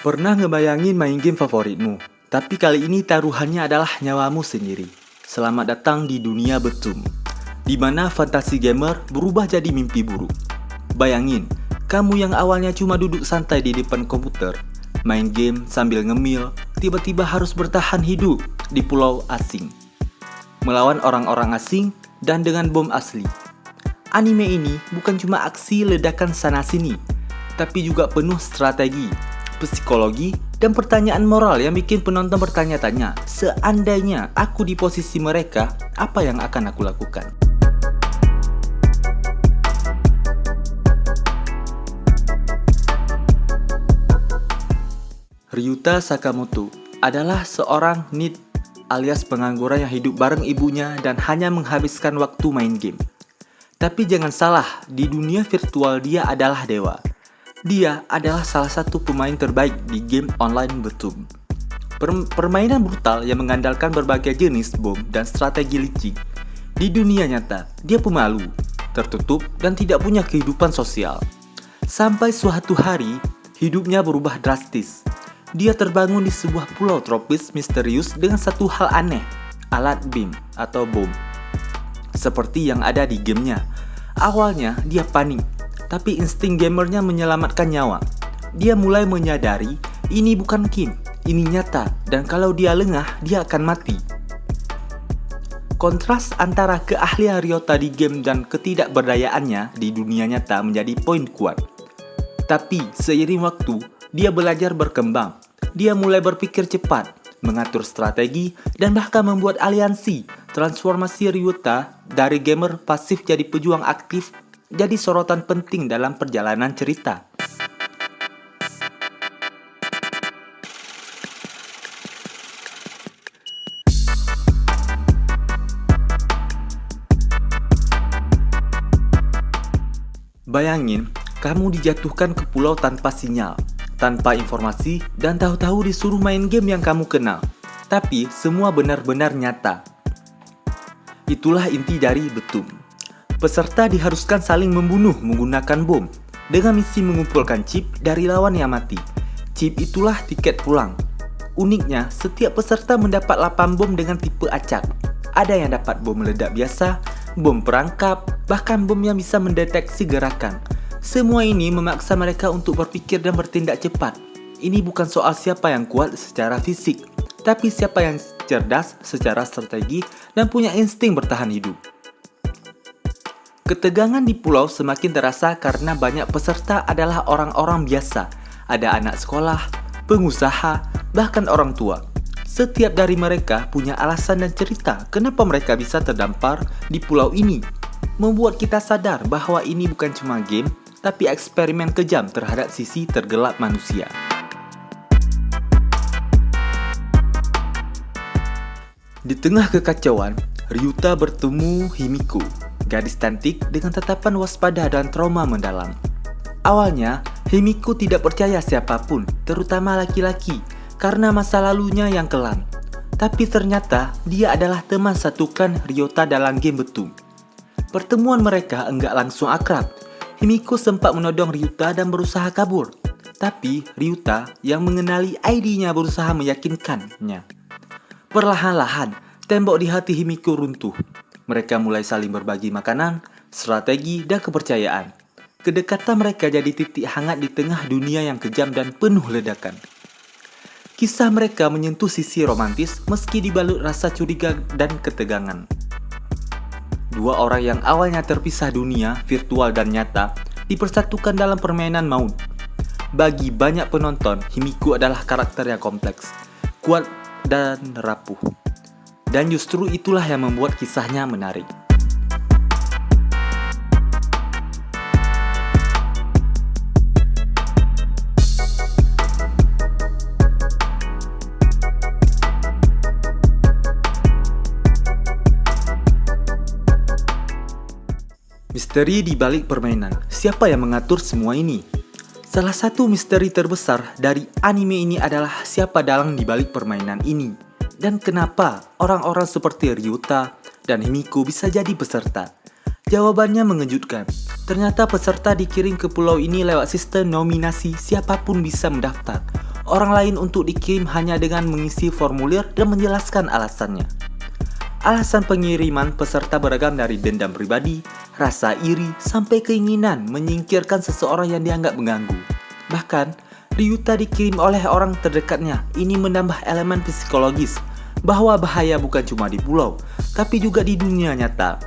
Pernah ngebayangin main game favoritmu, tapi kali ini taruhannya adalah nyawamu sendiri. Selamat datang di dunia Betum, di mana fantasi gamer berubah jadi mimpi buruk. Bayangin, kamu yang awalnya cuma duduk santai di depan komputer, main game sambil ngemil, tiba-tiba harus bertahan hidup di pulau asing, melawan orang-orang asing dan dengan bom asli. Anime ini bukan cuma aksi ledakan sana-sini, tapi juga penuh strategi, psikologi, dan pertanyaan moral yang bikin penonton bertanya-tanya, seandainya aku di posisi mereka, apa yang akan aku lakukan? Ryuta Sakamoto adalah seorang NEET alias pengangguran yang hidup bareng ibunya dan hanya menghabiskan waktu main game. Tapi jangan salah, di dunia virtual dia adalah dewa. Dia adalah salah satu pemain terbaik di game online Betum. Permainan brutal yang mengandalkan berbagai jenis bom dan strategi licik. Di dunia nyata, dia pemalu, tertutup, dan tidak punya kehidupan sosial. Sampai suatu hari, hidupnya berubah drastis. Dia terbangun di sebuah pulau tropis misterius dengan satu hal aneh, alat beam atau bom. Seperti yang ada di gamenya. Awalnya dia panik, tapi insting gamernya menyelamatkan nyawa. Dia mulai menyadari ini bukan game, ini nyata, dan kalau dia lengah, dia akan mati. Kontras antara keahlian Ryota di game dan ketidakberdayaannya di dunia nyata menjadi poin kuat. Tapi seiring waktu, dia belajar berkembang. Dia mulai berpikir cepat, mengatur strategi, dan bahkan membuat aliansi. Transformasi Ryota dari gamer pasif jadi pejuang aktif jadi sorotan penting dalam perjalanan cerita. Bayangin, kamu dijatuhkan ke pulau tanpa sinyal, tanpa informasi, dan tahu-tahu disuruh main game yang kamu kenal. Tapi semua benar-benar nyata. Itulah inti dari Betum. Peserta diharuskan saling membunuh menggunakan bom dengan misi mengumpulkan chip dari lawan yang mati. Chip itulah tiket pulang. Uniknya, setiap peserta mendapat 8 bom dengan tipe acak. Ada yang dapat bom meledak biasa, bom perangkap, bahkan bom yang bisa mendeteksi gerakan. Semua ini memaksa mereka untuk berpikir dan bertindak cepat. Ini bukan soal siapa yang kuat secara fisik, tapi siapa yang cerdas secara strategi dan punya insting bertahan hidup. Ketegangan di pulau semakin terasa karena banyak peserta adalah orang-orang biasa. Ada anak sekolah, pengusaha, bahkan orang tua. Setiap dari mereka punya alasan dan cerita kenapa mereka bisa terdampar di pulau ini. Membuat kita sadar bahwa ini bukan cuma game, tapi eksperimen kejam terhadap sisi tergelap manusia. Di tengah kekacauan, Ryuta bertemu Himiko, gadis cantik dengan tatapan waspada dan trauma mendalam. Awalnya, Himiko tidak percaya siapapun, terutama laki-laki, karena masa lalunya yang kelam. Tapi ternyata, dia adalah teman satukan Ryota dalam game Betum. Pertemuan mereka enggak langsung akrab. Himiko sempat menodong Ryuta dan berusaha kabur. Tapi Ryuta yang mengenali ID-nya berusaha meyakinkannya. Perlahan-lahan, tembok di hati Himiko runtuh. Mereka mulai saling berbagi makanan, strategi, dan kepercayaan. Kedekatan mereka jadi titik hangat di tengah dunia yang kejam dan penuh ledakan. Kisah mereka menyentuh sisi romantis meski dibalut rasa curiga dan ketegangan. Dua orang yang awalnya terpisah dunia, virtual dan nyata, dipersatukan dalam permainan maut. Bagi banyak penonton, Himiko adalah karakter yang kompleks, kuat dan rapuh. Dan justru itulah yang membuat kisahnya menarik. Misteri di balik permainan. Siapa yang mengatur semua ini? Salah satu misteri terbesar dari anime ini adalah siapa dalang di balik permainan ini. Dan kenapa orang-orang seperti Ryuta dan Himiko bisa jadi peserta? Jawabannya mengejutkan. Ternyata peserta dikirim ke pulau ini lewat sistem nominasi, siapapun bisa mendaftar. orang lain untuk dikirim hanya dengan mengisi formulir dan menjelaskan alasannya. Alasan pengiriman peserta beragam dari dendam pribadi, rasa iri, sampai keinginan menyingkirkan seseorang yang dianggap mengganggu. Bahkan, Ryuta dikirim oleh orang terdekatnya. Ini menambah elemen psikologis bahwa bahaya bukan cuma di pulau, tapi juga di dunia nyata.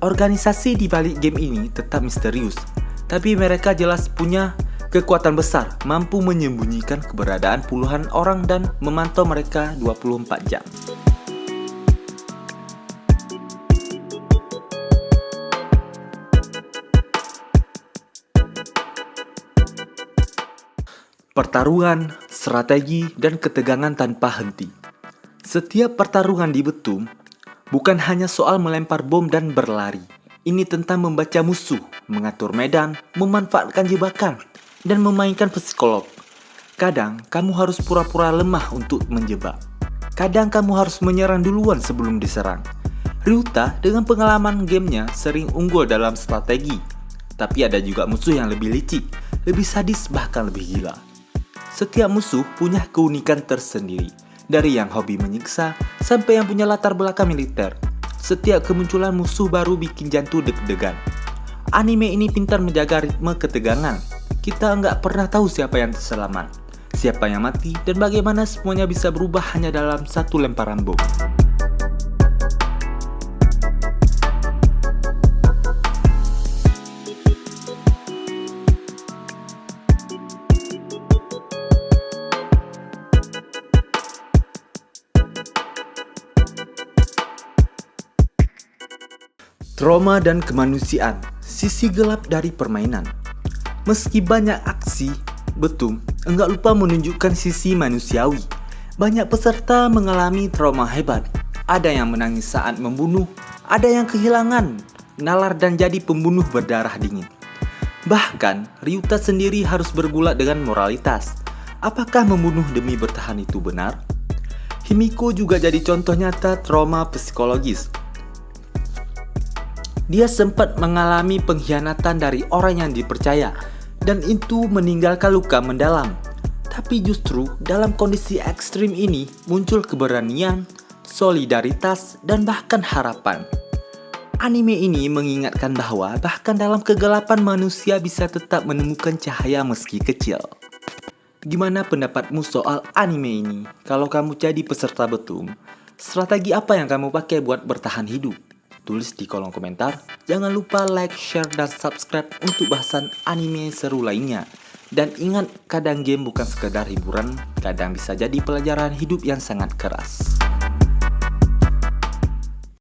Organisasi di balik game ini tetap misterius, tapi mereka jelas punya kekuatan besar, mampu menyembunyikan keberadaan puluhan orang dan memantau mereka 24 jam. Pertarungan, strategi, dan ketegangan tanpa henti. Setiap pertarungan di Betum bukan hanya soal melempar bom dan berlari. Ini tentang membaca musuh, mengatur medan, memanfaatkan jebakan, dan memainkan psikolog. Kadang kamu harus pura-pura lemah untuk menjebak. Kadang kamu harus menyerang duluan sebelum diserang. Ryuta dengan pengalaman gamenya sering unggul dalam strategi. Tapi ada juga musuh yang lebih licik, lebih sadis, bahkan lebih gila. Setiap musuh punya keunikan tersendiri, dari yang hobi menyiksa sampai yang punya latar belakang militer. Setiap kemunculan musuh baru bikin jantung deg-degan. Anime ini pintar menjaga ritme ketegangan. Kita nggak pernah tahu siapa yang selamat, siapa yang mati, dan bagaimana semuanya bisa berubah hanya dalam satu lemparan bom. Trauma dan kemanusiaan, sisi gelap dari permainan. Meski banyak aksi, Betum enggak lupa menunjukkan sisi manusiawi. Banyak peserta mengalami trauma hebat. Ada yang menangis saat membunuh, ada yang kehilangan nalar dan jadi pembunuh berdarah dingin. Bahkan, Ryuta sendiri harus bergulat dengan moralitas. Apakah membunuh demi bertahan itu benar? Himiko juga jadi contoh nyata trauma psikologis. Dia sempat mengalami pengkhianatan dari orang yang dipercaya, dan itu meninggalkan luka mendalam. Tapi justru dalam kondisi ekstrim ini muncul keberanian, solidaritas, dan bahkan harapan. Anime ini mengingatkan bahwa bahkan dalam kegelapan manusia bisa tetap menemukan cahaya meski kecil. Gimana pendapatmu soal anime ini? Kalau kamu jadi peserta Betum, strategi apa yang kamu pakai buat bertahan hidup? Tulis di kolom komentar. Jangan lupa like, share, dan subscribe untuk bahasan anime seru lainnya. Dan ingat, kadang game bukan sekedar hiburan, kadang bisa jadi pelajaran hidup yang sangat keras.